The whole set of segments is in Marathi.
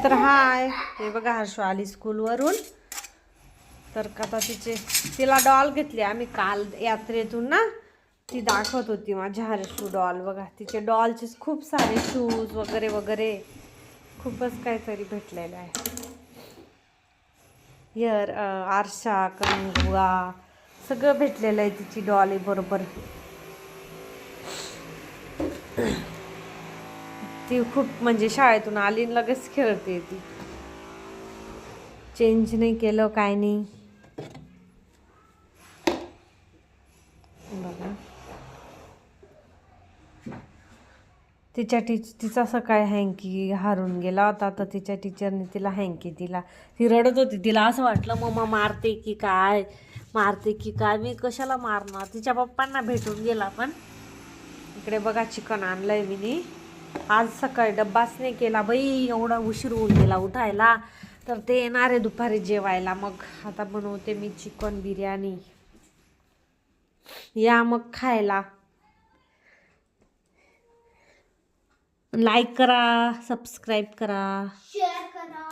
तर हाय, हे बघा हर्षू आली स्कूलवरून. तर आता तिला डॉल घेतली आम्ही काल यात्रेतून ना. ती दाखवत होती माझ्या हर्षू डॉल. बघा तिचे डॉलचे खूप सारे शूज वगैरे वगैरे खूपच काहीतरी भेटलेलं आहे. हिअर आरशा कंगवा सगळं भेटलेलं आहे तिची डॉल बरोबर. ती खूप म्हणजे शाळेतून आली लगेच खेळते. ती चेंज नाही केलं काय नाही. बघा तिचा सकाळी हँकी हारून गेला होता. तर तिच्या टीचरने तिला हँकी दिला. ती रडत होती. तिला असं वाटलं मम्मा मारते की काय, मारते की काय. मी कशाला मारणार. तिच्या पप्पांना भेटून गेला. पण इकडे बघा चिकन आणलंय मी. आज सकाळी डब्बाच नाही केला बाई, एवढा उशीर होऊन गेला उठायला. तर ते येणार आहे दुपारी जेवायला. मग आता बनवते मी चिकन बिर्याणी. या मग खायला. लाईक करा, सबस्क्राईब करा, शेअर करा.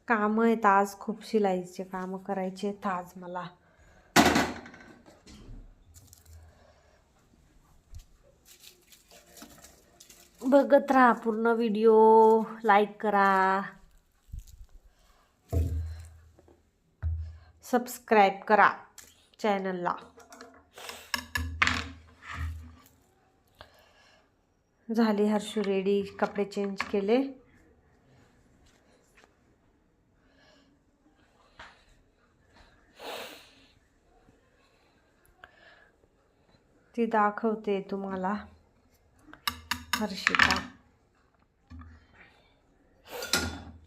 काम आहेत आज खूप. शिलाईचे काम करायचे आहेत आज मला. बघत राहा पूर्ण व्हिडिओ. लाईक करा, सबस्क्राईब करा चॅनलला. झाली हर्षू रेडी. कपडे चेंज केले. ती दाखवते तुम्हाला हर्षिता.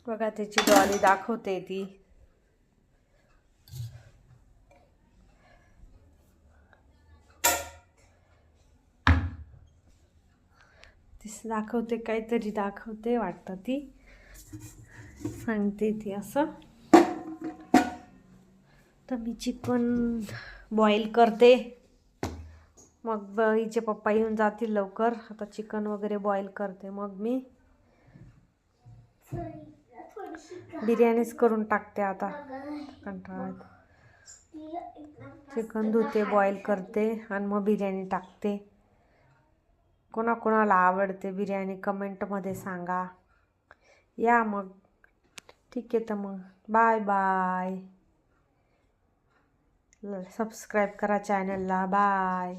बघा त्याची डॉली दाखवते ती. दाखवते काहीतरी दाखवते वाटतं. ती सांगते ती असं. तर मी चिकन बॉईल करते. मग हिचे पप्पा येऊन जातील लवकर. आता चिकन वगैरे बॉईल करते. मग मी बिर्याणीच करून टाकते आता. कंटाळा. चिकन धुते, बॉईल करते आणि मग बिर्याणी टाकते. कोणाकोणाला आवडते बिर्याणी कमेंटमध्ये सांगा. या मग. ठीक आहे तर मग बाय बाय. सबस्क्राईब करा चॅनलला. बाय.